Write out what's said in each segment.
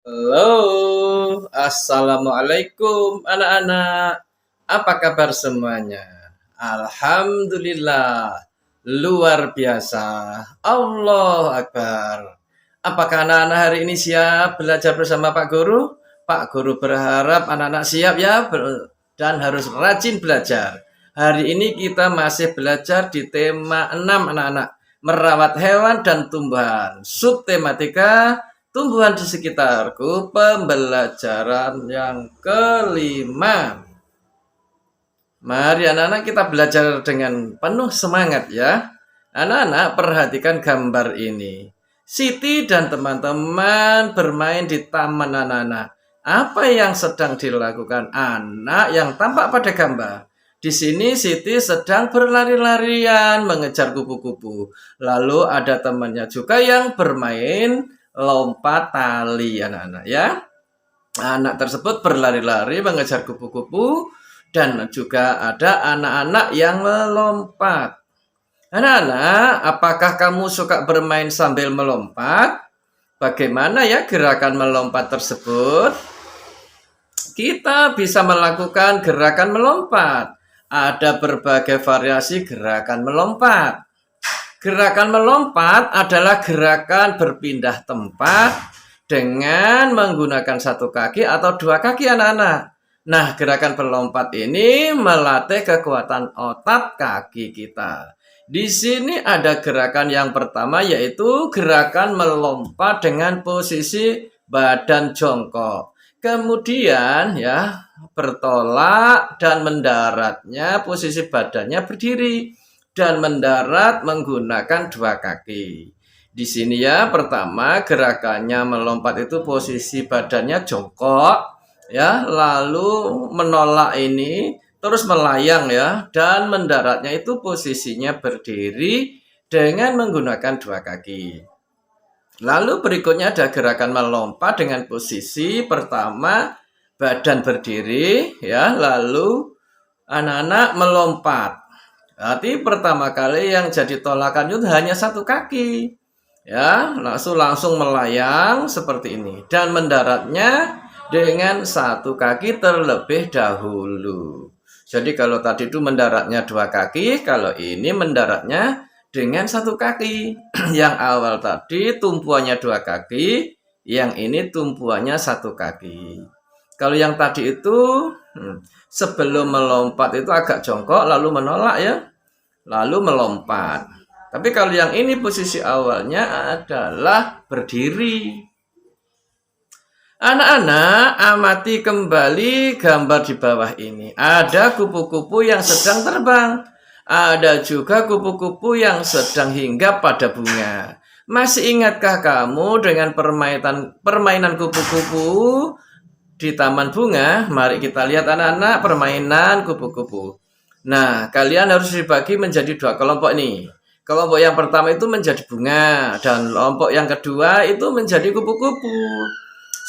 Halo, assalamualaikum anak-anak. Apa kabar semuanya? Alhamdulillah, luar biasa. Allahu Akbar. Apakah anak-anak hari ini siap belajar bersama Pak Guru? Pak Guru berharap anak-anak siap ya dan harus rajin belajar. Hari ini kita masih belajar di tema 6 anak-anak. Merawat hewan dan tumbuhan. Subtematika tumbuhan di sekitarku, pembelajaran yang kelima. Mari anak-anak kita belajar dengan penuh semangat ya. Anak-anak perhatikan gambar ini. Siti dan teman-teman bermain di taman anak-anak. Apa yang sedang dilakukan anak yang tampak pada gambar? Di sini Siti sedang berlari-larian mengejar kupu-kupu. Lalu ada temannya juga yang bermain lompat tali anak-anak ya. Anak tersebut berlari-lari mengejar kupu-kupu dan juga ada anak-anak yang melompat. Anak-anak, apakah kamu suka bermain sambil melompat? Bagaimana ya gerakan melompat tersebut? Kita bisa melakukan gerakan melompat. Ada berbagai variasi gerakan melompat. Gerakan melompat adalah gerakan berpindah tempat dengan menggunakan satu kaki atau dua kaki anak-anak. Nah, gerakan melompat ini melatih kekuatan otot kaki kita. Di sini ada gerakan yang pertama yaitu gerakan melompat dengan posisi badan jongkok. Kemudian ya bertolak dan mendaratnya posisi badannya berdiri. Dan mendarat menggunakan dua kaki. Di sini ya, pertama gerakannya melompat itu posisi badannya jongkok, ya, lalu menolak ini, terus melayang ya, dan mendaratnya itu posisinya berdiri dengan menggunakan dua kaki. Lalu berikutnya ada gerakan melompat dengan posisi pertama badan berdiri, ya, lalu anak-anak melompat. Berarti pertama kali yang jadi tolakan itu hanya satu kaki. Ya, langsung melayang seperti ini. Dan mendaratnya dengan satu kaki terlebih dahulu. Jadi kalau tadi itu mendaratnya dua kaki, kalau ini mendaratnya dengan satu kaki. Yang awal tadi tumpuannya dua kaki, yang ini tumpuannya satu kaki. Kalau yang tadi itu sebelum melompat itu agak jongkok lalu menolak ya. Lalu melompat. Tapi kalau yang ini posisi awalnya adalah berdiri. Anak-anak amati kembali gambar di bawah ini. Ada kupu-kupu yang sedang terbang. Ada juga kupu-kupu yang sedang hinggap pada bunga. Masih ingatkah kamu dengan permainan kupu-kupu di taman bunga? Mari kita lihat anak-anak permainan kupu-kupu. Nah, kalian harus dibagi menjadi dua kelompok nih. Kelompok yang pertama itu menjadi bunga dan kelompok yang kedua itu menjadi kupu-kupu.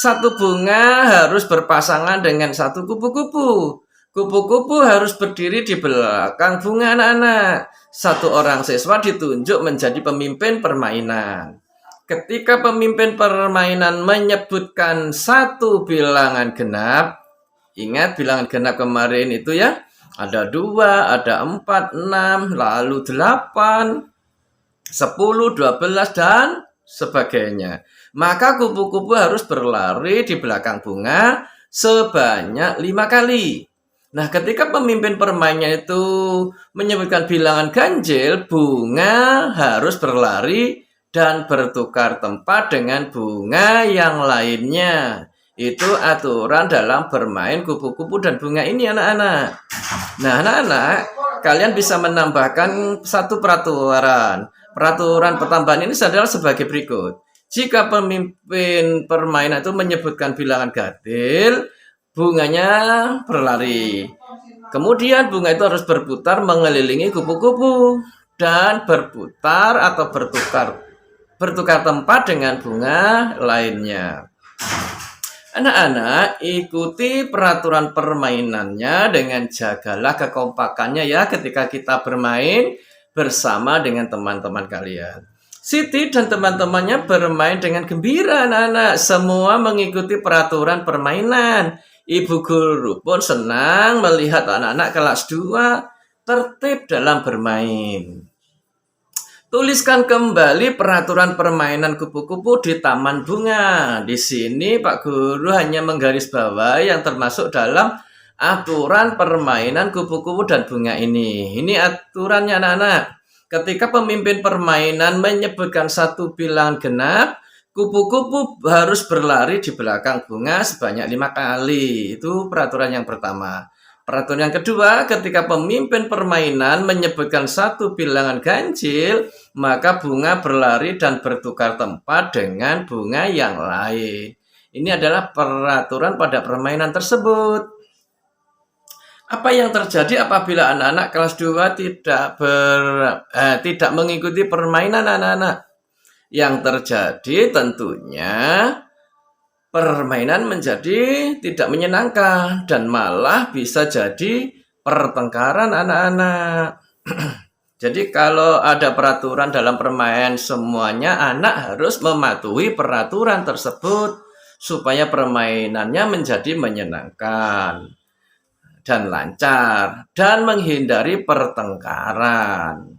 Satu bunga harus berpasangan dengan satu kupu-kupu. Kupu-kupu harus berdiri di belakang bunga anak-anak. Satu orang siswa ditunjuk menjadi pemimpin permainan. Ketika pemimpin permainan menyebutkan satu bilangan genap, ingat bilangan genap kemarin itu ya, ada 2, ada 4, 6, lalu 8, 10, 12, dan sebagainya. Maka kupu-kupu harus berlari di belakang bunga sebanyak 5 kali. Nah, ketika pemimpin permainnya itu menyebutkan bilangan ganjil, bunga harus berlari dan bertukar tempat dengan bunga yang lainnya. Itu aturan dalam bermain kupu-kupu dan bunga ini anak-anak. Nah anak-anak, kalian bisa menambahkan satu peraturan. Peraturan pertambahan ini adalah sebagai berikut. Jika pemimpin permainan itu menyebutkan bilangan ganjil, bunganya berlari. Kemudian bunga itu harus berputar mengelilingi kupu-kupu dan berputar atau bertukar tempat dengan bunga lainnya. Anak-anak, ikuti peraturan permainannya dengan jagalah kekompakannya ya ketika kita bermain bersama dengan teman-teman kalian. Siti dan teman-temannya bermain dengan gembira anak-anak. Semua mengikuti peraturan permainan. Ibu guru pun senang melihat anak-anak kelas 2 tertib dalam bermain. Tuliskan kembali peraturan permainan kupu-kupu di taman bunga. Di sini Pak Guru hanya menggarisbawahi yang termasuk dalam aturan permainan kupu-kupu dan bunga ini. Ini aturannya anak-anak. Ketika pemimpin permainan menyebutkan satu bilangan genap, kupu-kupu harus berlari di belakang bunga sebanyak 5 kali. Itu peraturan yang pertama. Peraturan yang kedua, ketika pemimpin permainan menyebutkan satu bilangan ganjil, maka bunga berlari dan bertukar tempat dengan bunga yang lain. Ini adalah peraturan pada permainan tersebut. Apa yang terjadi apabila anak-anak kelas 2 tidak mengikuti permainan anak-anak? Yang terjadi tentunya permainan menjadi tidak menyenangkan dan malah bisa jadi pertengkaran anak-anak. Jadi kalau ada peraturan dalam permainan, semuanya anak harus mematuhi peraturan tersebut supaya permainannya menjadi menyenangkan dan lancar dan menghindari pertengkaran.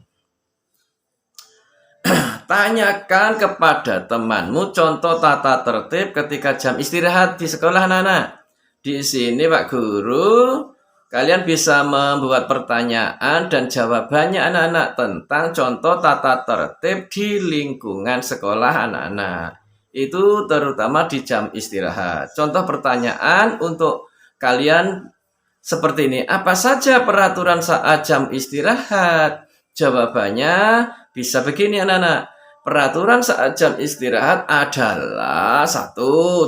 Tanyakan kepada temanmu contoh tata tertib ketika jam istirahat di sekolah anak-anak. Di sini Pak Guru, kalian bisa membuat pertanyaan dan jawabannya anak-anak tentang contoh tata tertib di lingkungan sekolah anak-anak. Itu terutama di jam istirahat. Contoh pertanyaan untuk kalian seperti ini. Apa saja peraturan saat jam istirahat? Jawabannya bisa begini anak-anak. Peraturan saat jam istirahat adalah 1.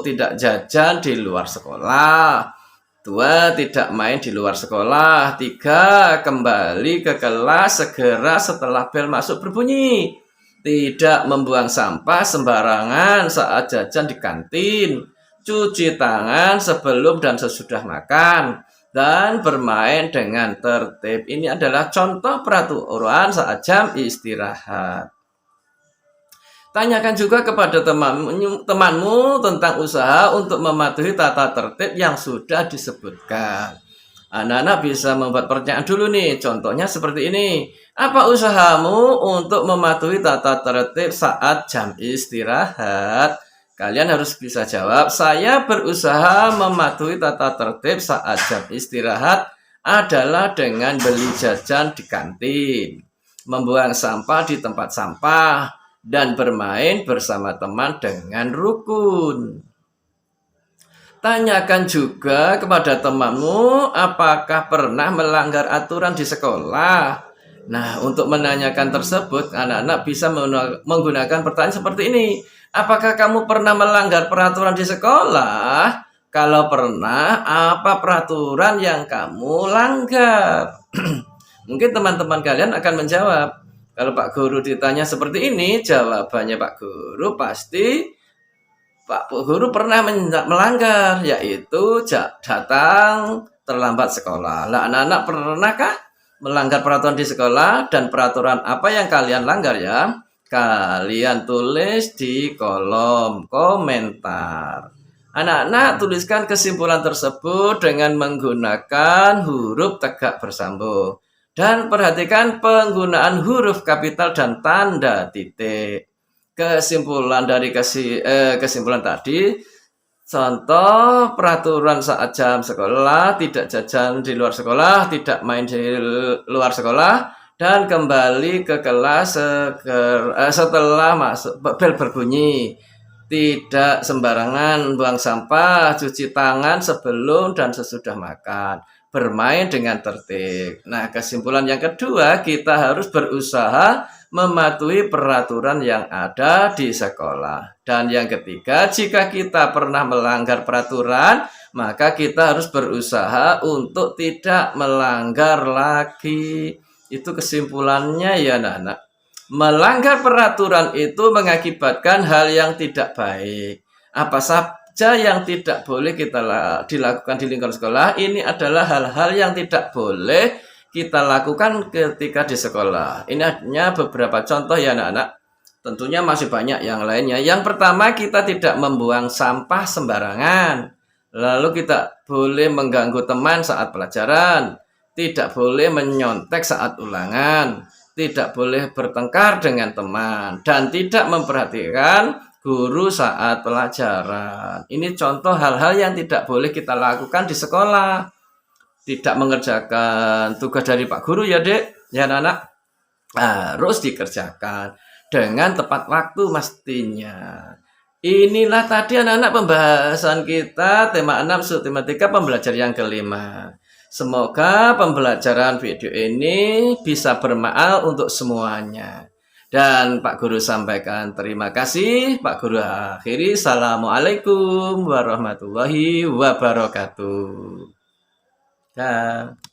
Tidak jajan di luar sekolah. 2. Tidak main di luar sekolah. 3. Kembali ke kelas segera setelah bel masuk berbunyi. Tidak membuang sampah sembarangan saat jajan di kantin. Cuci tangan sebelum dan sesudah makan. Dan bermain dengan tertib. Ini adalah contoh peraturan saat jam istirahat. Tanyakan juga kepada temanmu tentang usaha untuk mematuhi tata tertib yang sudah disebutkan. Anak-anak bisa membuat pertanyaan dulu nih. Contohnya seperti ini. Apa usahamu untuk mematuhi tata tertib saat jam istirahat? Kalian harus bisa jawab, saya berusaha mematuhi tata tertib saat jam istirahat adalah dengan beli jajan di kantin, membuang sampah di tempat sampah, dan bermain bersama teman dengan rukun. Tanyakan juga kepada temanmu apakah pernah melanggar aturan di sekolah. Nah, untuk menanyakan tersebut, anak-anak bisa menggunakan pertanyaan seperti ini. Apakah kamu pernah melanggar peraturan di sekolah? Kalau pernah, apa peraturan yang kamu langgar? Mungkin teman-teman kalian akan menjawab. Kalau Pak Guru ditanya seperti ini, jawabannya Pak Guru pasti Pak Guru pernah melanggar, yaitu datang terlambat sekolah. Lah anak-anak pernahkah melanggar peraturan di sekolah? Dan peraturan apa yang kalian langgar ya? Kalian tulis di kolom komentar. Anak-anak tuliskan kesimpulan tersebut dengan menggunakan huruf tegak bersambung. Dan perhatikan penggunaan huruf kapital dan tanda titik. Kesimpulan dari kesimpulan tadi, contoh peraturan saat jam sekolah, tidak jajan di luar sekolah, tidak main di luar sekolah, dan kembali ke kelas setelah masuk bel berbunyi. Tidak sembarangan buang sampah, cuci tangan sebelum dan sesudah makan. Bermain dengan tertib. Nah, kesimpulan yang kedua, kita harus berusaha mematuhi peraturan yang ada di sekolah. Dan yang ketiga, jika kita pernah melanggar peraturan, maka kita harus berusaha untuk tidak melanggar lagi. Itu kesimpulannya ya anak-anak. Melanggar peraturan itu mengakibatkan hal yang tidak baik. Apa saja yang tidak boleh kita dilakukan di lingkungan sekolah, ini adalah hal-hal yang tidak boleh kita lakukan ketika di sekolah. Ini hanya beberapa contoh ya anak-anak. Tentunya masih banyak yang lainnya. Yang pertama, kita tidak membuang sampah sembarangan. Lalu kita boleh mengganggu teman saat pelajaran, tidak boleh menyontek saat ulangan, tidak boleh bertengkar dengan teman, dan tidak memperhatikan guru saat pelajaran. Ini contoh hal-hal yang tidak boleh kita lakukan di sekolah. Tidak mengerjakan tugas dari Pak Guru ya Dek, ya anak, harus dikerjakan dengan tepat waktu mestinya. Inilah tadi anak-anak pembahasan kita tema 6 subtematika pembelajaran yang kelima. Semoga pembelajaran video ini bisa bermanfaat untuk semuanya. Dan Pak Guru sampaikan terima kasih. Pak Guru akhiri. Assalamualaikum warahmatullahi wabarakatuh. Dah.